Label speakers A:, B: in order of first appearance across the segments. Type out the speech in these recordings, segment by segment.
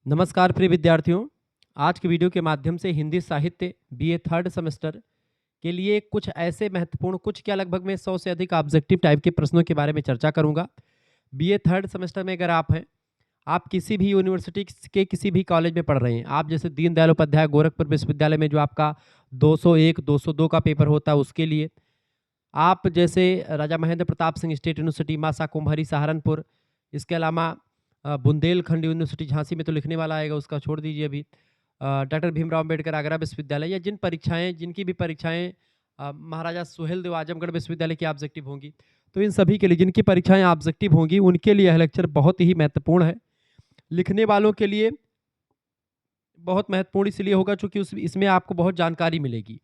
A: नमस्कार प्रिय विद्यार्थियों। आज के वीडियो के माध्यम से हिंदी साहित्य बीए थर्ड सेमेस्टर के लिए कुछ ऐसे महत्वपूर्ण कुछ क्या लगभग मैं 100 से अधिक ऑब्जेक्टिव टाइप के प्रश्नों के बारे में चर्चा करूंगा। बीए थर्ड सेमेस्टर में अगर आप हैं, आप किसी भी यूनिवर्सिटी के किसी भी कॉलेज में पढ़ रहे हैं, आप जैसे दीनदयाल उपाध्याय गोरखपुर विश्वविद्यालय में जो आपका 201 202 का पेपर होता है उसके लिए, आप जैसे राजा महेंद्र प्रताप सिंह स्टेट यूनिवर्सिटी मासा कुम्भरी सहारनपुर, इसके अलावा बुंदेलखंड यूनिवर्सिटी झांसी में तो लिखने वाला आएगा, उसका छोड़ दीजिए अभी। डॉक्टर भीमराव अम्बेडकर आगरा विश्वविद्यालय या जिनकी भी परीक्षाएं महाराजा सुहेलदेव आजमगढ़ विश्वविद्यालय की ऑब्जेक्टिव होंगी, तो इन सभी के लिए जिनकी परीक्षाएं ऑब्जेक्टिव होंगी उनके लिए यह लेक्चर बहुत ही महत्वपूर्ण है। लिखने वालों के लिए बहुत महत्वपूर्ण इसलिए होगा चूंकि इसमें आपको बहुत जानकारी मिलेगी।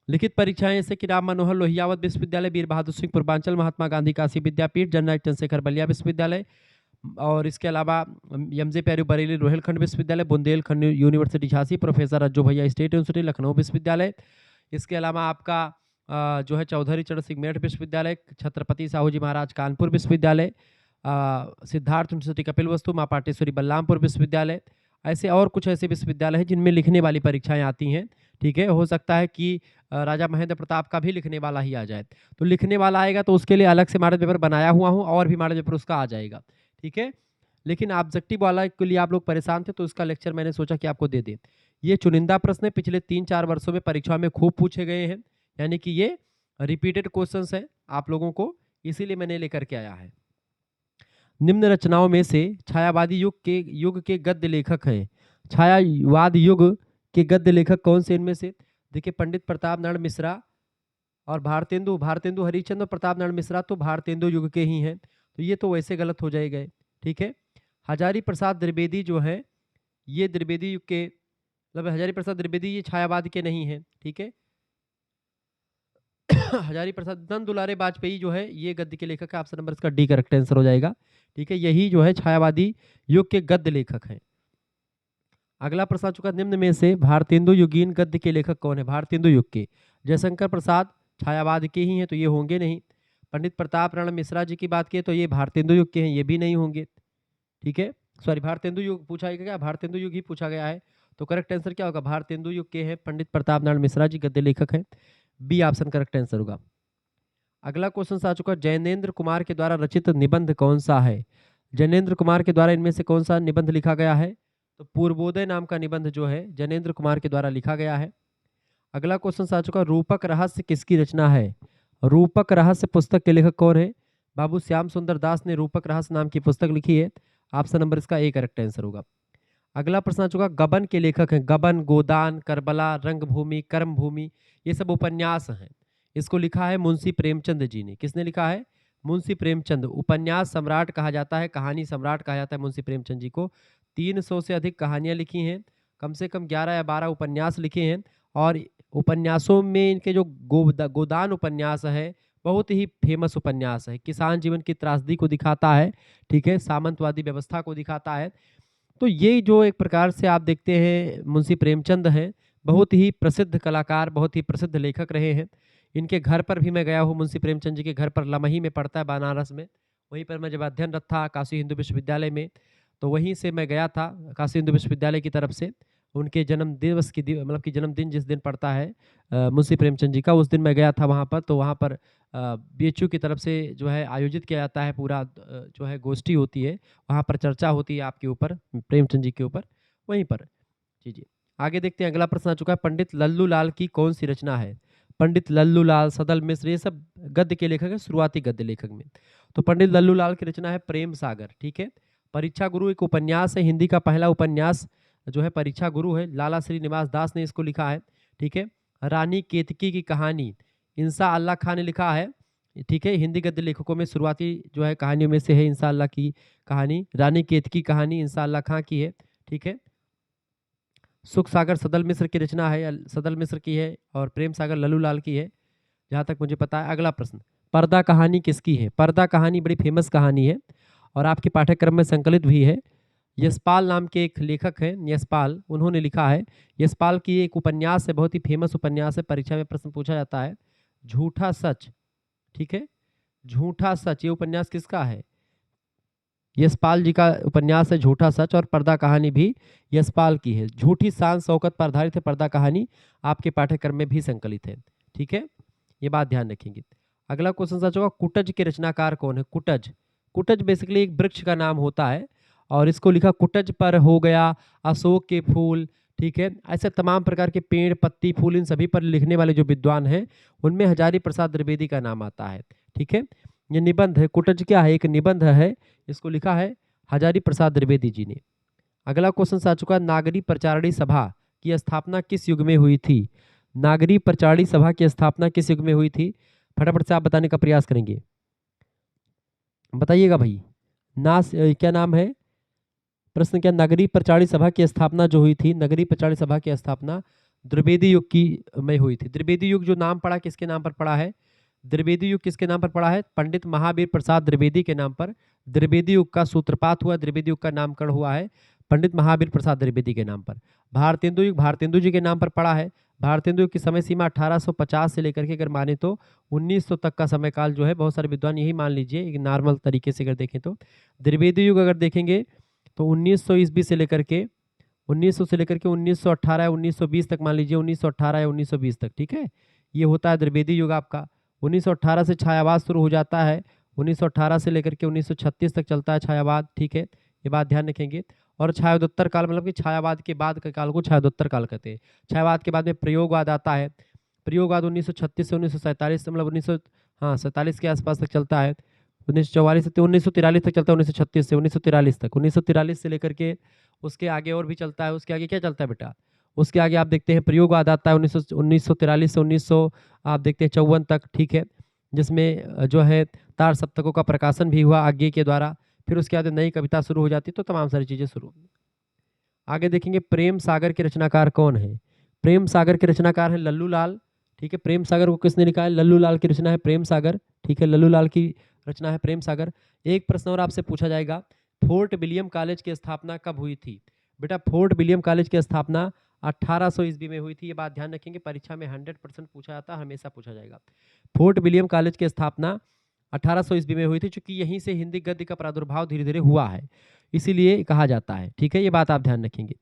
A: लिखित परीक्षाएं जैसे कि राम मनोहर लोहियावत विश्वविद्यालय, वीर बहादुर सिंह पूर्वांचल महात्मा गांधी काशी विद्यापीठ, जनरल चंद्रशेखर बलिया विश्वविद्यालय और इसके अलावा एमजे पैरू बरेली रोहिलखंड विश्वविद्यालय, बुंदेलखंड यूनिवर्सिटी झांसी, प्रोफेसर अज्जू भैया स्टेट यूनिवर्सिटी लखनऊ विश्वविद्यालय। इसके अलावा आपका जो है चौधरी चरण सिंह मेरठ विश्वविद्यालय, छत्रपति साहू जी महाराज कानपुर विश्वविद्यालय, सिद्धार्थ यूनिवर्सिटी कपिलवस्तु, माँ पाटेश्वरी बलरामपुर विश्वविद्यालय। ऐसे और कुछ ऐसे विश्वविद्यालय हैं जिनमें लिखने वाली परीक्षाएं आती हैं। ठीक है, हो सकता है कि राजा महेंद्र प्रताप का भी लिखने वाला ही आ जाए। तो लिखने वाला आएगा तो उसके लिए अलग से मॉडल पेपर बनाया हुआ हूँ और भी मॉडल पेपर उसका आ जाएगा। ठीक है, लेकिन ऑब्जेक्टिव वाला के लिए आप लोग परेशान थे तो इसका लेक्चर मैंने सोचा कि आपको दे दें। ये चुनिंदा प्रश्न पिछले 3-4 वर्षों में परीक्षा में खूब पूछे गए हैं, यानी कि ये रिपीटेड क्वेश्चंस हैं आप लोगों को, इसीलिए मैंने लेकर के आया है। निम्न रचनाओं में से छायावादी युग के गद्य लेखक हैं। छायावाद युग के गद्य लेखक कौन से इनमें से? देखिए, पंडित प्रताप नारायण मिश्रा और भारतेंदु भारतेंदु हरिश्चंद्र और प्रताप नारायण मिश्रा तो भारतेंदु युग के ही हैं, तो ये तो वैसे गलत हो जाएगा। ठीक है, हजारी प्रसाद द्विवेदी जो है ये द्विवेदी युग के, मतलब हजारी प्रसाद द्विवेदी ये छायावाद के नहीं है। ठीक है, हजारी प्रसाद नंद दुलारे वाजपेयी जो है ये गद्य के लेखक है, ऑप्शन नंबर इसका डी करेक्ट आंसर हो जाएगा। ठीक है, यही जो है छायावादी युग के गद्य लेखक हैं। अगला प्रश्न आ चुका, निम्न में से भारतेंदु युगीन गद्य के लेखक कौन है? भारतेंदु युग के जयशंकर प्रसाद छायावाद के ही हैं, तो ये होंगे नहीं। पंडित प्रताप नारायण मिश्रा जी की बात की तो ये भारतेंदु युग के हैं, ये भी नहीं होंगे। ठीक है, सॉरी, भारतेंदु युग पूछा गया, भारतेंदु युग ही पूछा गया है, तो करेक्ट आंसर क्या होगा? भारतेंदु युग के हैं पंडित प्रताप नारायण मिश्रा जी, गद्य लेखक हैं। बी ऑप्शन करेक्ट आंसर होगा। अगला क्वेश्चन आ चुका, जैनेन्द्र कुमार के द्वारा रचित निबंध कौन सा है? जैनेन्द्र कुमार के द्वारा इनमें से कौन सा निबंध लिखा गया है? तो पूर्वोदय नाम का निबंध जो है जैनेन्द्र कुमार के द्वारा लिखा गया है। अगला क्वेश्चन आ चुका, रूपक रहस्य किसकी रचना है? रूपक रहस्य पुस्तक के लेखक कौन है? बाबू श्याम सुंदर दास ने रूपक रहस्य नाम की पुस्तक लिखी है, ऑप्शन नंबर इसका ए करेक्ट आंसर होगा। अगला प्रश्न आ चुका, गबन के लेखक हैं। गबन, गोदान, करबला, रंगभूमि, कर्मभूमि, ये सब उपन्यास हैं। इसको लिखा है मुंशी प्रेमचंद जी ने। किसने लिखा है? मुंशी प्रेमचंद। उपन्यास सम्राट कहा जाता है, कहानी सम्राट कहा जाता है मुंशी प्रेमचंद जी को। 300 से अधिक कहानियां लिखी हैं, कम से कम 11 या 12 उपन्यास लिखे हैं, और उपन्यासों में इनके जो गोदान उपन्यास है बहुत ही फेमस उपन्यास है। किसान जीवन की त्रासदी को दिखाता है, ठीक है, सामंतवादी व्यवस्था को दिखाता है। तो ये जो एक प्रकार से आप देखते हैं मुंशी प्रेमचंद हैं, बहुत ही प्रसिद्ध कलाकार, बहुत ही प्रसिद्ध लेखक रहे हैं। इनके घर पर भी मैं गया हूँ, मुंशी प्रेमचंद जी के घर पर लमही में पड़ता है बनारस में, वहीं पर मैं जब अध्ययनरत था काशी हिंदू विश्वविद्यालय में, तो वहीं से मैं गया था काशी हिंदू विश्वविद्यालय की तरफ से। उनके जन्म दिवस की मतलब कि जन्मदिन जिस दिन पड़ता है मुंशी प्रेमचंद जी का, उस दिन मैं गया था वहाँ पर। तो वहाँ पर बीएचयू की तरफ से जो है आयोजित किया जाता है, पूरा जो है गोष्ठी होती है, वहाँ पर चर्चा होती है आपके ऊपर, प्रेमचंद जी के ऊपर, वहीं पर। जी जी, आगे देखते हैं। अगला प्रश्न आ चुका है, पंडित लल्लू लाल की कौन सी रचना है? पंडित लल्लू लाल, सदल मिश्र, ये सब गद्य के लेखक है, शुरुआती गद्य लेखक में। तो पंडित लल्लू लाल की रचना है प्रेम सागर। ठीक है, परीक्षा गुरु एक उपन्यास है, हिंदी का पहला उपन्यास जो है परीक्षा गुरु है, लाला श्रीनिवास दास ने इसको लिखा है। ठीक है, रानी केतकी की कहानी इंसा अल्लाह खान ने लिखा है। ठीक है, हिंदी गद्य लेखकों में शुरुआती जो है कहानियों में से है इंसा अल्लाह की कहानी। रानी केतकी कहानी इंसा अल्लाह खां की है। ठीक है, सुख सागर सदल मिश्र की रचना है, सदल मिश्र की है, और प्रेम सागर लल्लू लाल की है, जहाँ तक मुझे पता है। अगला प्रश्न, पर्दा कहानी किसकी है? पर्दा कहानी बड़ी फेमस कहानी है और आपके पाठ्यक्रम में संकलित भी है। यशपाल नाम के एक लेखक हैं, यशपाल, उन्होंने लिखा है। यशपाल की एक उपन्यास है, बहुत ही फेमस उपन्यास है, परीक्षा में प्रश्न पूछा जाता है, झूठा सच। ठीक है, झूठा सच, ये उपन्यास किसका है? यशपाल जी का उपन्यास है झूठा सच, और पर्दा कहानी भी यशपाल की है। झूठी शान शौकत पर आधारित है पर्दा कहानी, आपके पाठ्यक्रम में भी संकलित है। ठीक है, ये बात ध्यान रखेंगे। अगला क्वेश्चन सच होगा, कुटज के रचनाकार कौन है? कुटज, कुटज बेसिकली एक वृक्ष का नाम होता है, और इसको लिखा कुटज पर हो गया, अशोक के फूल, ठीक है, ऐसे तमाम प्रकार के पेड़ पत्ती फूल इन सभी पर लिखने वाले जो विद्वान हैं उनमें हजारी प्रसाद द्विवेदी का नाम आता है। ठीक है, ये निबंध है, कुटज क्या है? एक निबंध है, इसको लिखा है हजारी प्रसाद द्विवेदी जी ने। अगला क्वेश्चन आ चुका है, नागरी प्रचारणी सभा की स्थापना किस युग में हुई थी? नागरी प्रचारणी सभा की स्थापना किस युग में हुई थी? फटाफट से आप बताने का प्रयास करेंगे, बताइएगा भाई। क्या नाम है प्रश्न? क्या नगरी प्रचारणी सभा की स्थापना जो हुई थी, नगरी प्रचारणी सभा की स्थापना द्विवेदी युग की में हुई थी। द्विवेदी युग जो नाम पड़ा किसके नाम पर पड़ा है? द्विवेदी युग किसके नाम पर पड़ा है? पंडित महावीर प्रसाद द्विवेदी के नाम पर द्विवेदी युग का सूत्रपात हुआ, द्विवेदी युग का नामकरण हुआ है पंडित महावीर प्रसाद द्विवेदी के नाम पर। भारतेंदु युग भारतेंदु जी के नाम पर पड़ा है। भारतेंदु युग की समय सीमा 1850 से लेकर के अगर माने तो 1900 तक का समय काल जो है, बहुत सारे विद्वान यही मान लीजिए एक नॉर्मल तरीके से अगर देखें तो। द्विवेदी युग अगर देखेंगे तो 1900 ईस्वी से लेकर के 1900 से लेकर के 1918 या 1920 तक मान लीजिए, 1918 या 1920 तक। ठीक है, ये होता है द्विवेदी युग आपका। 1918 से छायावाद शुरू हो जाता है, 1918 से लेकर के 1936 तक चलता है छायावाद। ठीक है, ये बात ध्यान रखेंगे। और छायोदोत्तर काल मतलब कि छायावाद के बाद के काल को छायोदोत्तर काल कहते हैं। छायावाद के बाद में प्रयोगवाद आता है। प्रयोगवाद 1936 से 1947 मतलब 1947 के आसपास तक चलता है। 1944 से 1943 तक चलता है, 1936 से 1943 तक। 1943 से लेकर के उसके आगे और भी चलता है। उसके आगे क्या चलता है बेटा? उसके आगे आप देखते हैं प्रयोगवाद आता है 1943 से 1900 आप देखते हैं 54 तक। ठीक है, जिसमें जो है तार सप्तकों का प्रकाशन भी हुआ आगे के द्वारा। फिर उसके बाद नई कविता शुरू हो जाती है, तो तमाम सारी चीजें शुरू। आगे देखेंगे प्रेम सागर के रचनाकार कौन है? प्रेम सागर के रचनाकार है लल्लू लाल। ठीक है, प्रेम सागर को किसने लिखा है? लल्लू लाल की रचना है प्रेम सागर। ठीक है, लल्लू लाल की रचना है प्रेम सागर। एक प्रश्न और आपसे पूछा जाएगा, फोर्ट विलियम कॉलेज की स्थापना कब हुई थी? बेटा फोर्ट विलियम कॉलेज की स्थापना 1800 ईस्वी में हुई थी। ये बात ध्यान रखेंगे, परीक्षा में 100% पूछा जाता है, हमेशा पूछा जाएगा। फोर्ट विलियम कॉलेज की स्थापना 1800 ईस्वी में हुई थी, चूंकि यहीं से हिंदी गद्य का प्रादुर्भाव धीरे धीरे हुआ है, इसीलिए कहा जाता है। ठीक है, ये बात आप ध्यान रखेंगे।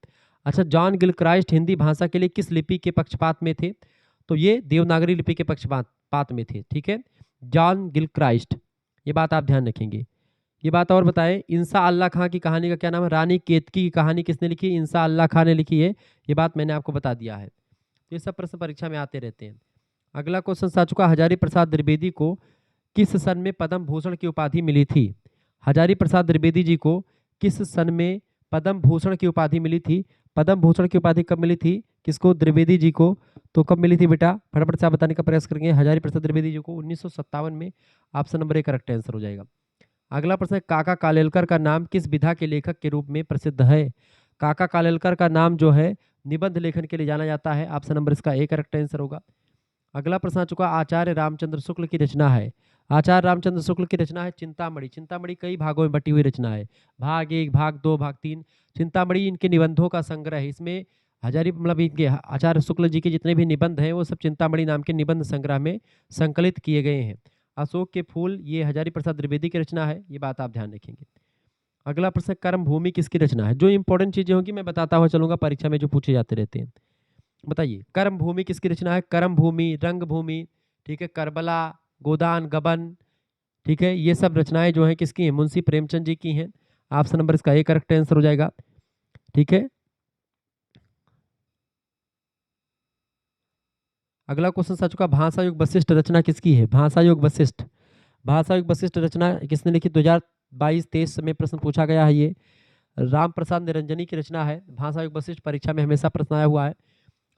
A: अच्छा, जॉन गिलक्राइस्ट हिंदी भाषा के लिए किस लिपि के पक्षपात में थे? तो ये देवनागरी लिपि के पक्षपात में थे। ठीक है, जॉन गिलक्राइस्ट, ये बात आप ध्यान रखेंगे। ये बात और बताएं, इंसा अल्लाह खां की कहानी का क्या नाम है? रानी केतकी की कहानी किसने लिखी? इंसा अल्लाह खां ने लिखी है। ये बात मैंने आपको बता दिया है। ये सब प्रश्न परीक्षा में आते रहते हैं। अगला क्वेश्चन आ चुका, हजारी प्रसाद द्विवेदी को किस सन में पद्म भूषण की उपाधि मिली थी? हजारी प्रसाद द्विवेदी जी को किस सन में पद्म भूषण की उपाधि मिली थी? पद्म भूषण की उपाधि कब मिली थी किसको? द्विवेदी जी को। तो कब मिली थी बेटा? फटाफट से आप बताने का प्रयास करेंगे। हजारी प्रसाद द्विवेदी जी को 1957 में। ऑप्शन नंबर 1 करेक्ट आंसर हो जाएगा। अगला प्रश्न है, काका कालेलकर का नाम किस विधा के लेखक के रूप में प्रसिद्ध है? काका कालेलकर का नाम जो है निबंध लेखन के लिए जाना जाता है। ऑप्शन नंबर इसका 1 करेक्ट आंसर होगा। अगला प्रश्न आ चुका, आचार्य रामचंद्र शुक्ल की रचना है। आचार्य रामचंद्र शुक्ल की रचना है चिंतामणि। चिंतामणि कई भागों में बटी हुई रचना है, भाग 1, भाग 2, भाग 3। चिंतामणि इनके निबंधों का संग्रह है। इसमें हजारी मतलब इनके आचार्य शुक्ल जी के जितने भी निबंध हैं वो सब चिंतामणि नाम के निबंध संग्रह में संकलित किए गए हैं। अशोक के फूल ये हजारी प्रसाद द्विवेदी की रचना है, ये बात आप ध्यान रखेंगे। अगला प्रश्न, कर्म भूमि किसकी रचना है? जो इंपॉर्टेंट चीजें होंगी मैं बताता हुआ चलूंगा, परीक्षा में जो पूछे जाते रहते हैं। बताइए, कर्म भूमि किसकी रचना है? कर्म भूमि, रंग भूमि, ठीक है, करबला, गोदान, गबन, ठीक है, ये सब रचनाएं जो हैं किसकी हैं? मुंशी प्रेमचंद जी की हैं। ऑप्शन नंबर इसका 1 करेक्ट आंसर हो जाएगा। ठीक है, अगला क्वेश्चन आ चुका, भाषा युग वशिष्ठ रचना किसकी है? भाषा युग वशिष्ठ, भाषा युग वशिष्ठ रचना किसने लिखी? 2022-23 में प्रश्न पूछा गया है। ये राम प्रसाद निरंजनी की रचना है। भाषा युग वशिष्ठ परीक्षा में हमेशा प्रश्न आया हुआ है।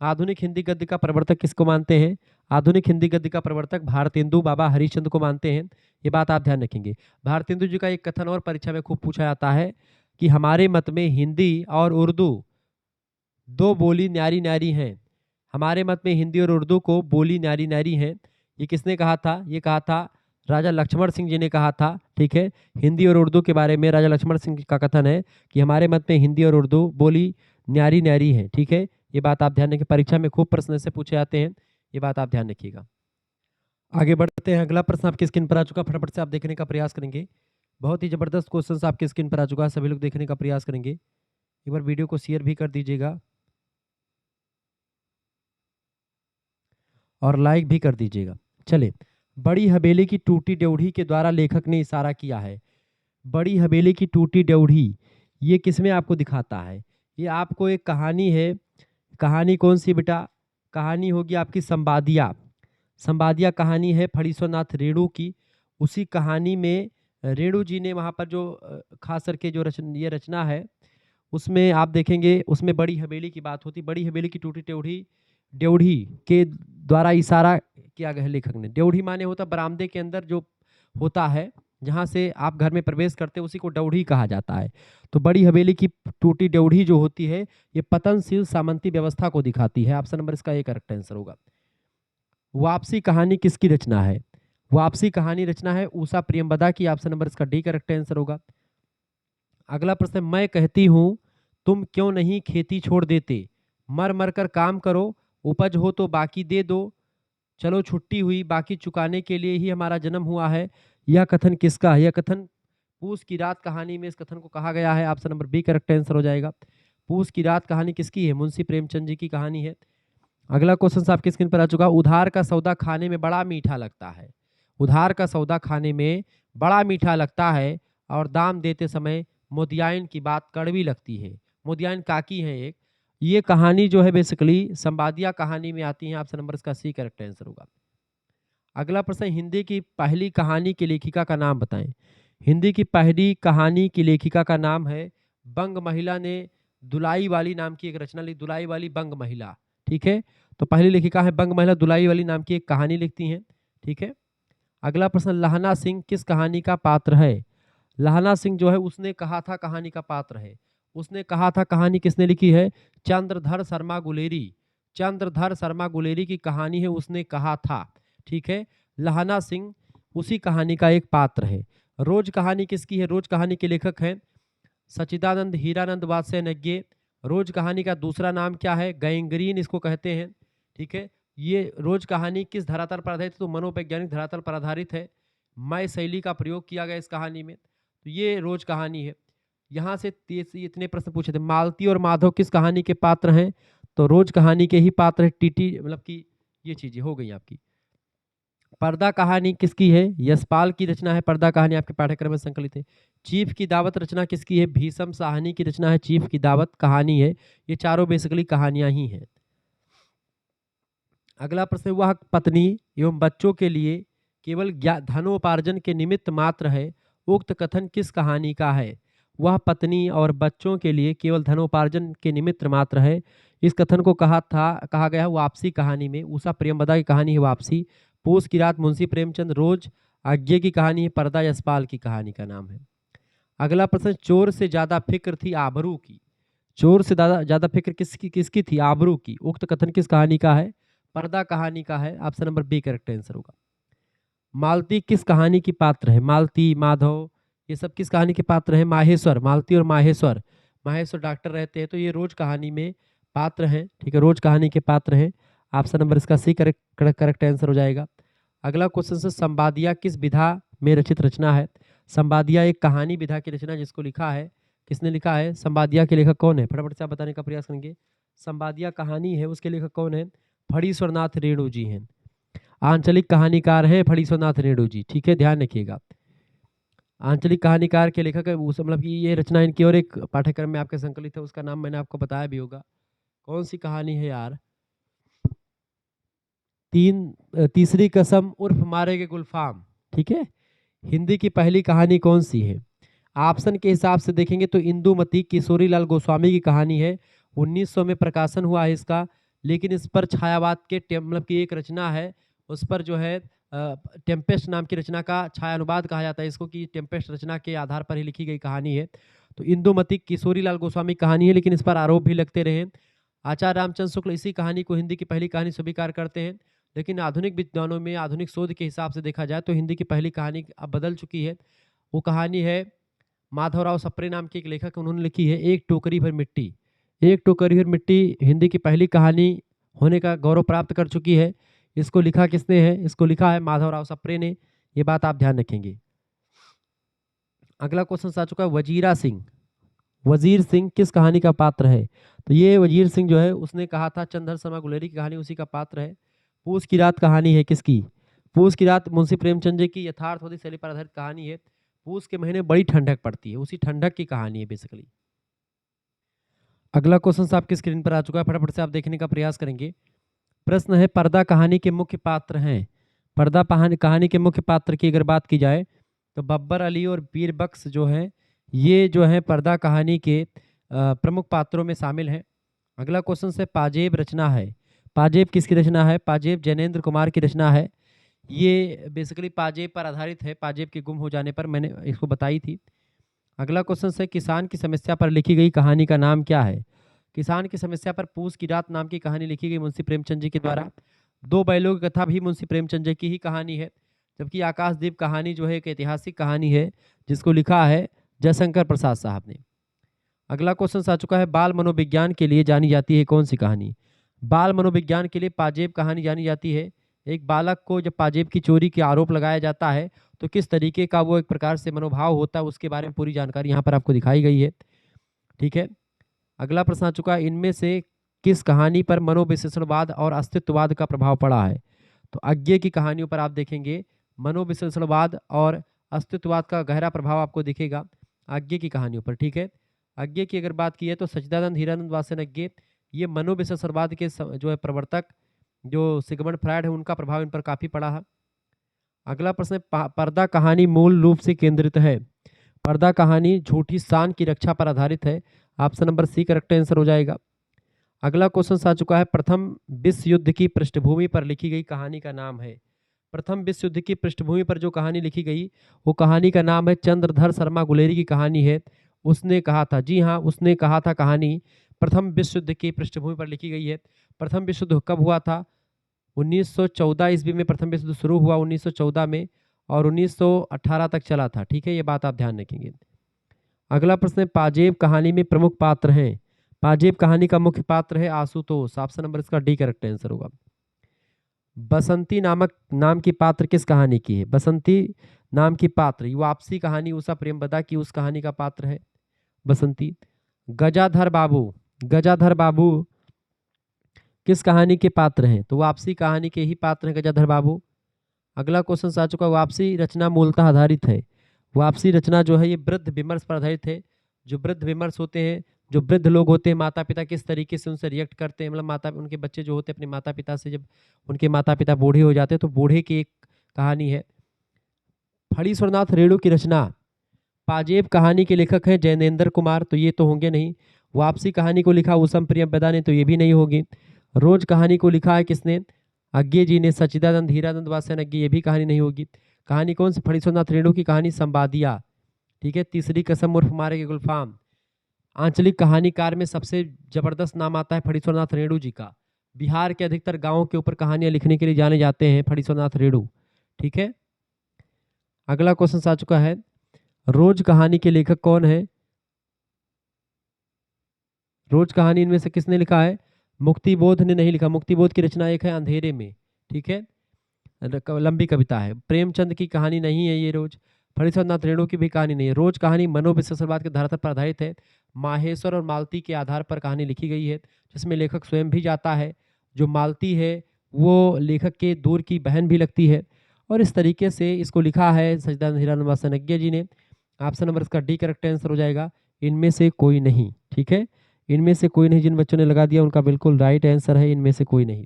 A: आधुनिक हिंदी गद्य का प्रवर्तक किसको मानते हैं? आधुनिक हिंदी गद्य का प्रवर्तक भारतेंदु बाबा हरिश्चंद्र को मानते हैं। ये बात आप ध्यान रखेंगे। भारतेंदु जी का एक कथन और परीक्षा में खूब पूछा जाता है कि हमारे मत में हिंदी और उर्दू दो बोली न्यारी न्यारी हैं। हमारे मत में हिंदी और उर्दू को बोली न्यारी न्यारी हैं। ये किसने कहा था? ये कहा था राजा लक्ष्मण सिंह जी ने कहा था। ठीक है, हिंदी और उर्दू के बारे में राजा लक्ष्मण सिंह का कथन है कि हमारे मत में हिंदी और उर्दू बोली न्यारी न्यारी है। ठीक है, ये बात आप ध्यान रखिए, परीक्षा में खूब प्रश्न से पूछे जाते हैं, ये बात आप ध्यान रखिएगा। आगे बढ़ते हैं, अगला प्रश्न आपकी स्क्रीन पर आ चुका, फटाफट से आप देखने का प्रयास करेंगे। बहुत ही ज़बरदस्त क्वेश्चन आपके स्क्रीन पर आ चुका है, सभी लोग देखने का प्रयास करेंगे। एक बार वीडियो को शेयर भी कर दीजिएगा और लाइक भी कर दीजिएगा। चलिए, बड़ी हवेली की टूटी ड्योढ़ी के द्वारा लेखक ने इशारा किया है। बड़ी हवेली की टूटी ड्योढ़ी ये किसमें आपको दिखाता है? ये आपको एक कहानी है। कहानी कौन सी बेटा? कहानी होगी आपकी संवादिया। संवादिया कहानी है फणीश्वरनाथ रेणु की। उसी कहानी में रेणु जी ने वहाँ पर जो खास करके जो ये रचना है, उसमें आप देखेंगे उसमें बड़ी हवेली की बात होती। बड़ी हवेली की टूटी ड्योढ़ी ड्योढ़ी के द्वारा इशारा किया गया है लेखक ने। ड्योढ़ी माने होता बरामदे के अंदर जो होता है, जहाँ से आप घर में प्रवेश करते हैं, उसी को ड्योढ़ी कहा जाता है। तो बड़ी हवेली की टूटी ड्योढ़ी जो होती है, ये पतनशील सामंती व्यवस्था को दिखाती है। ऑप्शन नंबर इसका एक करेक्ट आंसर होगा। वापसी कहानी किसकी रचना है? वापसी कहानी रचना है उषा प्रियंवदा की। ऑप्शन नंबर इसका डी करेक्ट आंसर होगा। अगला प्रश्न, मैं कहती हूँ तुम क्यों नहीं खेती छोड़ देते, मर मर कर काम करो, उपज हो तो बाकी दे दो, चलो छुट्टी हुई, बाकी चुकाने के लिए ही हमारा जन्म हुआ है। यह कथन किसका है? यह कथन पूस की रात कहानी में इस कथन को कहा गया है। Option number B correct answer हो जाएगा। पूस की रात कहानी किसकी है? मुंशी प्रेमचंद जी की कहानी है। अगला क्वेश्चन आपकी स्क्रीन पर आ चुका। उधार का सौदा खाने में बड़ा मीठा लगता है। उधार का सौदा खाने में बड़ा मीठा लगता है और दाम देते समय मुदियाइन की बात कड़वी लगती है। मुदियाइन काकी है एक। ये कहानी जो है बेसिकली संवादिया कहानी में आती है। ऑप्शन नंबर इसका सी करेक्ट आंसर होगा। अगला प्रश्न, हिंदी की पहली कहानी की लेखिका का नाम बताएं। हिंदी की पहली कहानी की लेखिका का नाम है बंग महिला ने दुलाई वाली नाम की एक रचना लिखी। दुलाई वाली बंग महिला, ठीक है। तो पहली लेखिका है बंग महिला, दुलाई वाली नाम की एक कहानी लिखती हैं, ठीक है। अगला प्रश्न, लहना सिंह किस कहानी का पात्र है? लहना सिंह जो है उसने कहा था कहानी का पात्र है। उसने कहा था कहानी किसने लिखी है? चंद्रधर शर्मा गुलेरी। चंद्रधर शर्मा गुलेरी की कहानी है, उसने कहा था, ठीक है। लहना सिंह उसी कहानी का एक पात्र है। रोज कहानी किसकी है? रोज कहानी के लेखक हैं सच्चिदानंद हीरानंद वात्स्ययज्ञ। रोज कहानी का दूसरा नाम क्या है? गैंग्रीन इसको कहते हैं, ठीक है। ये रोज कहानी किस धरातल पर आधारित है? तो मनोवैज्ञानिक धरातल पर आधारित है। मय शैली का प्रयोग किया गया इस कहानी में। तो ये रोज कहानी है। यहाँ से इतने प्रश्न पूछे थे। मालती और माधव किस कहानी के पात्र हैं? तो रोज कहानी के ही पात्र है। टीटी मतलब कि ये चीजें हो गई आपकी। पर्दा कहानी किसकी है? यशपाल की रचना है। पर्दा कहानी आपके पाठ्यक्रम में संकलित है। चीफ की दावत रचना किसकी है? भीषम साहनी की रचना है। चीफ की दावत कहानी है। ये चारों बेसिकली कहानियां ही हैं। अगला प्रश्न, वह पत्नी एवं बच्चों के लिए केवल धनोपार्जन के निमित्त मात्र है, उक्त कथन किस कहानी का है? वह पत्नी और बच्चों के लिए केवल धनोपार्जन के निमित्त मात्र है, इस कथन को कहा गया है वापसी कहानी में। उषा प्रियंवदा की कहानी है वापसी। पूस की रात मुंशी प्रेमचंद। रोज आज्ञे की कहानी है। पर्दा यशपाल की कहानी का नाम है। अगला प्रश्न, चोर से ज्यादा फिक्र थी आबरू की। चोर से ज्यादा फिक्र किसकी थी? आबरू की। उक्त कथन किस कहानी का है? पर्दा कहानी का है। Option number B correct answer होगा। मालती किस कहानी की पात्र है? मालती, माधव, ये सब किस कहानी के पात्र हैं? माहेश्वर। मालती और माहेश्वर। माहेश्वर डॉक्टर रहते हैं, तो ये रोज कहानी में पात्र हैं, ठीक है। रोज कहानी के पात्र हैं। ऑप्शन नंबर इसका सी करेक्ट आंसर हो जाएगा। अगला क्वेश्चन से, संवादिया किस विधा में रचित रचना है? संवादिया एक कहानी विधा की रचना जिसको लिखा है, किसने लिखा है? संवादिया के लेखक कौन है? फटाफट से आप बताने का प्रयास करेंगे। संवादिया कहानी है, उसके लेखक कौन है? फणीश्वरनाथ रेणु जी हैं। आंचलिक कहानीकार हैं फणीश्वरनाथ रेणु जी, ठीक है, ध्यान रखिएगा। आंचलिक कहानीकार के लेखक है, उस मतलब कि ये रचना इनकी और एक पाठ्यक्रम में आपके संकलित है, उसका नाम मैंने आपको बताया भी होगा। कौन सी कहानी है यार? तीसरी कसम उर्फ मारे के गुलफाम, ठीक है। हिंदी की पहली कहानी कौन सी है? ऑप्शन के हिसाब से देखेंगे तो इंदुमती किशोरीलाल गोस्वामी की कहानी है। 1900 में प्रकाशन हुआ है इसका, लेकिन इस पर छायावाद के मतलब की एक रचना है, उस पर जो है टेम्पेस्ट नाम की रचना का छाया अनुवाद कहा जाता है इसको, कि टेम्पेस्ट रचना के आधार पर ही लिखी गई कहानी है। तो इंदुमती किशोरीलाल गोस्वामी कहानी है, लेकिन इस पर आरोप भी लगते रहे। आचार्य रामचंद्र शुक्ल इसी कहानी को हिंदी की पहली कहानी स्वीकार करते हैं, लेकिन आधुनिक विद्वानों में आधुनिक शोध के हिसाब से देखा जाए तो हिंदी की पहली कहानी अब बदल चुकी है। वो कहानी है माधवराव सप्रे नाम के एक लेखक, उन्होंने लिखी है एक टोकरी भर मिट्टी। एक टोकरी भर मिट्टी हिंदी की पहली कहानी होने का गौरव प्राप्त कर चुकी है। इसको लिखा किसने है? इसको लिखा है माधवराव सप्रे ने, ये बात आप ध्यान रखेंगे। अगला क्वेश्चन आ चुका है वजीरा सिंह। वजीर सिंह किस कहानी का पात्र है? तो ये वजीर सिंह जो है उसने कहा था चंद्र शर्मा गुलेरी की कहानी उसी का पात्र है। पूस की रात कहानी है किसकी? पूस की रात मुंशी प्रेमचंद जी की यथार्थवादी शैली पर आधारित कहानी है। पूस के महीने बड़ी ठंडक पड़ती है, उसी ठंडक की कहानी है बेसिकली। अगला क्वेश्चन आपकी स्क्रीन पर आ चुका है, फटाफट से आप देखने का प्रयास करेंगे। प्रश्न है पर्दा कहानी के मुख्य पात्र हैं। पर्दा कहानी के मुख्य पात्र की अगर बात की जाए तो बब्बर अली और बीर बख्श जो है ये जो है पर्दा कहानी के प्रमुख पात्रों में शामिल हैं। अगला क्वेश्चन से पाजेब रचना है। पाजेब किसकी रचना है? पाजेब जैनेन्द्र कुमार की रचना है। ये बेसिकली पाजेब पर आधारित है, पाजेब के गुम हो जाने पर मैंने इसको बताई थी। अगला क्वेश्चन से किसान की समस्या पर लिखी गई कहानी का नाम क्या है? किसान की समस्या पर पूस की रात नाम की कहानी लिखी गई मुंशी प्रेमचंद जी के द्वारा। दो बैलों की कथा भी मुंशी प्रेमचंद जी की ही कहानी है। जबकि आकाशदीप कहानी जो है एक ऐतिहासिक कहानी है जिसको लिखा है जयशंकर प्रसाद साहब ने। अगला क्वेश्चन आ चुका है बाल मनोविज्ञान के लिए जानी जाती है कौन सी कहानी? बाल मनोविज्ञान के लिए पाजेब कहानी जानी जाती है। एक बालक को जब पाजेब की चोरी के आरोप लगाया जाता है तो किस तरीके का वो एक प्रकार से मनोभाव होता है उसके बारे में पूरी जानकारी यहाँ पर आपको दिखाई गई है। ठीक है, अगला प्रश्न आ चुका है इनमें से किस कहानी पर मनोविश्लेषणवाद और अस्तित्ववाद का प्रभाव पड़ा है? तो अज्ञे की कहानियों पर आप देखेंगे मनोविश्लेषणवाद और अस्तित्ववाद का गहरा प्रभाव आपको दिखेगा अज्ञे की कहानियों पर। ठीक है, अज्ञे की अगर बात की है तो सच्चिदानंद हीरानंद वासन अज्ञे ये मनोविश्लेषणवाद के जो है प्रवर्तक जो सिगमंड फ्रायड है उनका प्रभाव इन पर काफी पड़ा है। अगला प्रश्न है पर्दा कहानी मूल रूप से केंद्रित है। पर्दा कहानी झूठी शान की रक्षा पर आधारित है। Option number C correct answer हो जाएगा। अगला क्वेश्चन आ चुका है प्रथम विश्व युद्ध की पृष्ठभूमि पर लिखी गई कहानी का नाम है। प्रथम विश्व युद्ध की पृष्ठभूमि पर जो कहानी लिखी गई वो कहानी का नाम है चंद्रधर शर्मा गुलेरी की कहानी है। उसने कहा था, जी हाँ उसने कहा था कहानी प्रथम विश्व युद्ध की पृष्ठभूमि पर लिखी गई है। प्रथम विश्व युद्ध कब हुआ था? 1914 ईस्वी में प्रथम विश्व युद्ध शुरू हुआ 1914 में और 1918 तक चला था। ठीक है, ये बात आप ध्यान रखेंगे। अगला प्रश्न है पाजेब कहानी में प्रमुख पात्र हैं। पाजेब कहानी का मुख्य पात्र है आशुतोष। ऑप्शन नंबर इसका डी करेक्ट आंसर होगा। बसंती नामक नाम की पात्र किस कहानी की है? बसंती नाम की पात्र वापसी कहानी उषा प्रेमबदा की उस कहानी का पात्र है बसंती। गजाधर बाबू, गजाधर बाबू किस कहानी के पात्र हैं? तो वापसी कहानी के ही पात्र हैं गजाधर बाबू। अगला क्वेश्चन आ चुका है वापसी रचना मूलतः आधारित है। वापसी रचना जो है ये वृद्ध विमर्श पर आधारित है। जो वृद्ध विमर्श होते हैं, जो वृद्ध लोग होते हैं माता पिता किस तरीके से उनसे रिएक्ट करते हैं, मतलब माता उनके बच्चे जो होते हैं अपने माता पिता से जब उनके माता पिता बूढ़े हो जाते हैं तो बूढ़े की एक कहानी है। फणीश्वरनाथ रेणु की रचना पाजेब कहानी के लेखक हैं जैनेन्द्र कुमार, तो ये तो होंगे नहीं। वापसी कहानी को लिखा उसम प्रियंवदा ने, तो ये भी नहीं होगी। रोज कहानी को लिखा है किसने? अज्ञे जी ने। सच्चिदानंद हीरानंद वासन अज्ञे, ये भी कहानी नहीं होगी। कहानी कौन सी? फणीश्वरनाथ रेणु की कहानी संवादिया। ठीक है, तीसरी कसम उर्फ मारे के गुलफाम। आंचलिक कहानीकार में सबसे जबरदस्त नाम आता है फणीश्वरनाथ रेणु जी का। बिहार के अधिकतर गांवों के ऊपर कहानियां लिखने के लिए जाने जाते हैं फणीश्वरनाथ रेणु। ठीक है, अगला क्वेश्चन आ चुका है रोज कहानी के लेखक कौन है? रोज कहानी इनमें से किसने लिखा है? मुक्तिबोध ने नहीं लिखा। मुक्तिबोध की रचना एक है अंधेरे में। ठीक है, लंबी कविता है। प्रेमचंद की कहानी नहीं है ये रोज। फणीश्वरनाथ रेणु की भी कहानी नहीं है। रोज कहानी मनोविश्लेषणवाद के धारा पर आधारित है। माहेश्वर और मालती के आधार पर कहानी लिखी गई है जिसमें लेखक स्वयं भी जाता है। जो मालती है वो लेखक के दूर की बहन भी लगती है और इस तरीके से इसको लिखा है सच्चिदानंद हीरानंद वासनज्ञ जी ने। ऑप्शन नंबर इसका डी करेक्ट आंसर हो जाएगा। इनमें से कोई नहीं। ठीक है, इनमें से कोई नहीं। जिन बच्चों ने लगा दिया उनका बिल्कुल राइट आंसर है इनमें से कोई नहीं।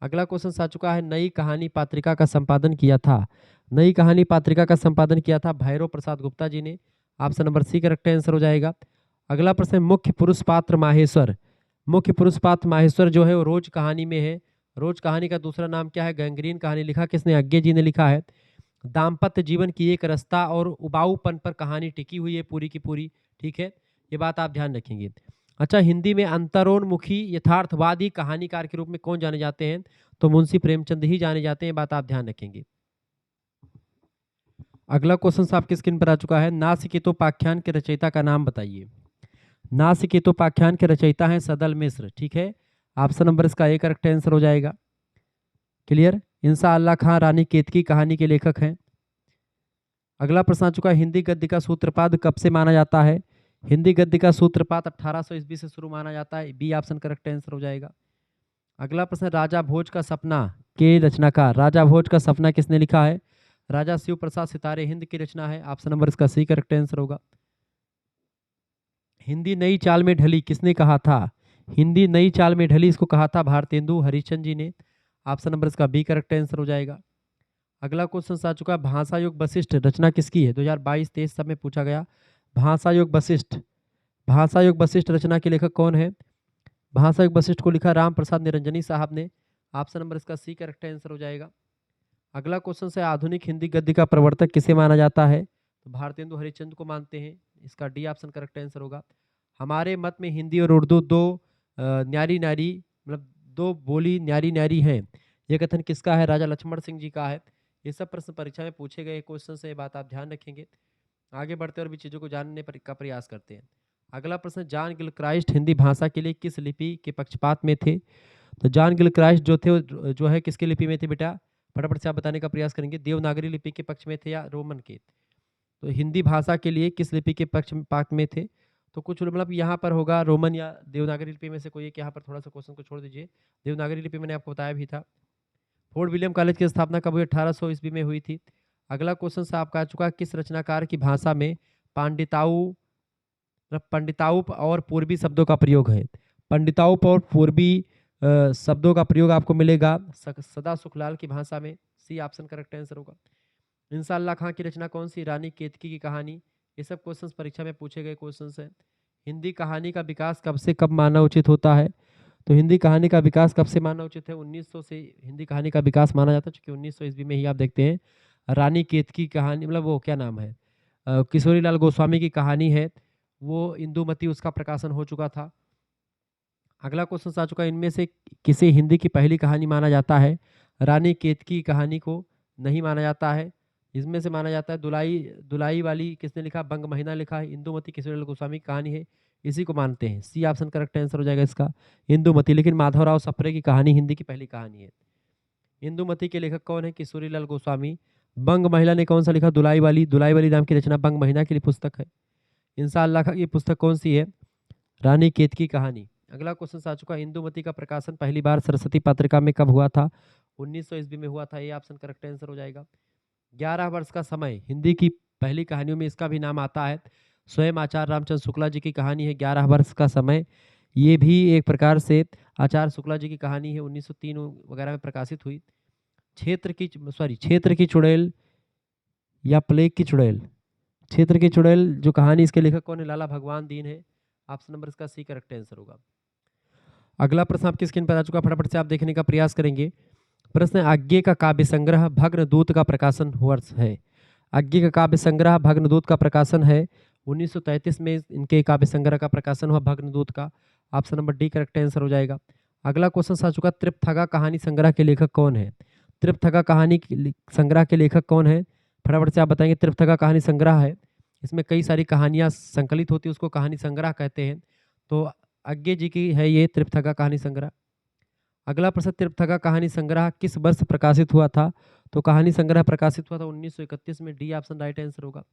A: अगला क्वेश्चन आ चुका है नई कहानी पात्रिका का संपादन किया था। नई कहानी पात्रिका का संपादन किया था भैरव प्रसाद गुप्ता जी ने। Option number C correct answer हो जाएगा। अगला प्रश्न है मुख्य पुरुष पात्र माहेश्वर। मुख्य पुरुष पात्र माहेश्वर जो है वो रोज कहानी में है। रोज कहानी का दूसरा नाम क्या है? गैंग्रीन कहानी। लिखा किसने? अज्ञे जी ने लिखा है। दाम्पत्य जीवन की एक रस्ता और उबाऊपन पर कहानी टिकी हुई है पूरी की पूरी। ठीक है, ये बात आप ध्यान रखेंगे। अच्छा, हिंदी में अंतरोन्मुखी यथार्थवादी कहानीकार के रूप में कौन जाने जाते हैं? तो मुंशी प्रेमचंद ही जाने जाते हैं, बात आप ध्यान रखेंगे। अगला क्वेश्चन आपकी स्क्रीन पर आ चुका है नासिकेतोपाख्यान के रचयिता का नाम बताइए। नासिकेतोपाख्यान के रचयिता हैं सदल मिश्र। ठीक है, ऑप्शन नंबर इसका ए करेक्ट आंसर हो जाएगा। क्लियर। इंसा अल्लाह खां रानी केतकी कहानी के लेखक हैं। अगला प्रश्न आ चुका है, हिंदी गद्य का सूत्रपात कब से माना जाता है? हिंदी गद्य का सूत्रपात 1800 ईस्वी से शुरू माना जाता है। बी ऑप्शन करेक्ट आंसर हो जाएगा। अगला प्रश्न, राजा भोज का सपना के रचनाकार, राजा भोज का सपना किसने लिखा है? राजा शिव प्रसाद सितारे हिंद की रचना है। ऑप्शन नंबर इसका सी करेक्ट आंसर होगा। हिंदी नई चाल में ढली किसने कहा था? हिंदी नई चाल में ढली इसको कहा था भारतेंदु हरिश्चंद्र जी ने। ऑप्शन नंबर इसका बी करेक्ट आंसर हो जाएगा। अगला क्वेश्चन आ चुका है, भाषा योग वशिष्ठ रचना किसकी है? 2022-23 सब में पूछा गया। भाषा योग वशिष्ठ, भाषा योग वशिष्ठ रचना के लेखक कौन है? भाषा योग वशिष्ठ को लिखा राम प्रसाद निरंजनी साहब ने। ऑप्शन नंबर इसका सी करेक्ट आंसर हो जाएगा। अगला क्वेश्चन है, आधुनिक हिंदी गद्य का प्रवर्तक किसे माना जाता है? तो भारतेंदु हरिश्चंद्र को मानते हैं। इसका डी ऑप्शन करेक्ट आंसर होगा। हमारे मत में हिंदी और उर्दू दो न्यारी नारी, मतलब दो बोली न्यारी नारी हैं, यह कथन किसका है? राजा लक्ष्मण सिंह जी का है। ये सब प्रश्न परीक्षा में पूछे गए क्वेश्चन से, ये बात आप ध्यान रखेंगे। आगे बढ़ते और भी चीज़ों को जानने का प्रयास करते हैं। अगला प्रश्न, जॉन गिलक्राइस्ट हिंदी भाषा के लिए किस लिपि के पक्षपात में थे? तो जॉन गिलक्राइस्ट जो थे जो है किसकी लिपि में थे बेटा? फटाफट से आप बताने का प्रयास करेंगे। देवनागरी लिपि के पक्ष में थे या रोमन के? तो हिंदी भाषा के लिए किस लिपि के पक्षपात में थे? तो कुछ मतलब यहाँ पर होगा रोमन या देवनागरी लिपि में से कोई एक। यहाँ पर थोड़ा सा क्वेश्चन को छोड़ दीजिए। देवनागरी लिपि मैंने आपको बताया भी था। फोर्ट विलियम कॉलेज की स्थापना कब हुई? 1800 ईस्वी में हुई थी। अगला क्वेश्चन से आपका आ चुका है, किस रचनाकार की भाषा में पांडिताऊ पंडिताऊ और पूर्वी शब्दों का प्रयोग है? पंडिताऊ और पूर्वी शब्दों का प्रयोग आपको मिलेगा सदा सुखलाल की भाषा में। सी ऑप्शन करेक्ट आंसर होगा। इंसाल्लाह खां की रचना कौन सी? रानी केतकी की कहानी। ये सब क्वेश्चंस परीक्षा में पूछे गए क्वेश्चंस हैं। हिंदी कहानी का विकास कब से कब मानना उचित होता है? तो हिंदी कहानी का विकास कब से मानना उचित है? 1900 से हिंदी कहानी का विकास माना जाता है, क्योंकि 1900 ईस्वी में ही आप देखते हैं रानी केतकी कहानी, मतलब वो क्या नाम है, किशोरी लाल गोस्वामी की कहानी है, वो इंदुमती, उसका प्रकाशन हो चुका था। अगला क्वेश्चन आ चुका है, इनमें से किसे हिंदी की पहली कहानी माना जाता है? रानी केतकी कहानी को नहीं माना जाता है। इसमें से माना जाता है दुलाई दुलाई वाली किसने लिखा? बंग महीना लिखा है। इंदुमती किशोरीलाल गोस्वामी की कहानी है, इसी को मानते हैं। सी ऑप्शन करेक्ट आंसर हो जाएगा इसका, इंदुमती। लेकिन माधवराव सप्रे की कहानी हिंदी की पहली कहानी है। इंदुमती के लेखक कौन है? किशोरीलाल गोस्वामी। बंग महिला ने कौन सा लिखा? दुलाई वाली। दुलाई वाली नाम की रचना बंग महीना की पुस्तक है। इंशाअल्लाह का ये पुस्तक कौन सी है? रानी केतकी की कहानी। अगला क्वेश्चन आ चुका है, इंदुमती का प्रकाशन पहली बार सरस्वती पत्रिका में कब हुआ था? 1900 ईस्वी में हुआ था। ये ऑप्शन करेक्ट आंसर हो जाएगा। 11 वर्ष का समय हिंदी की पहली कहानियों में इसका भी नाम आता है। स्वयं आचार्य रामचंद्र शुक्ला जी की कहानी है 11 वर्ष का समय। ये भी एक प्रकार से आचार्य शुक्ला जी की कहानी है, 1903 वगैरह में प्रकाशित हुई। क्षेत्र की चुड़ैल या प्लेग की चुड़ैल, क्षेत्र की चुड़ैल जो कहानी, इसके लेखक कौन है? लाला भगवान दीन है। ऑप्शन नंबर इसका सी करेक्ट आंसर होगा। अगला प्रश्न आपकी स्क्रीन पर आ चुका, फटाफट से आप देखने का प्रयास करेंगे। प्रश्न, आज्ञे का काव्य संग्रह भग्नदूत का प्रकाशन वर्ष है? आज्ञे का काव्य संग्रह भग्नदूत का प्रकाशन है 1933 में इनके काव्य संग्रह का प्रकाशन हुआ भग्नदूत का। Option number D correct answer हो जाएगा। अगला क्वेश्चन आ चुका, त्रिपथगा कहानी संग्रह के लेखक कौन है? त्रिपथगा कहानी संग्रह के लेखक कौन है? फटाफट से आप बताएंगे। त्रिपथगा कहानी संग्रह है, इसमें कई सारी कहानियां संकलित होती है, उसको कहानी संग्रह कहते हैं। तो आज्ञे जी की है ये त्रिपथगा कहानी संग्रह। अगला प्रश्न, त्रिपथगा कहानी संग्रह किस वर्ष प्रकाशित हुआ था? तो कहानी संग्रह प्रकाशित हुआ था 1931 में। डी ऑप्शन राइट आंसर होगा।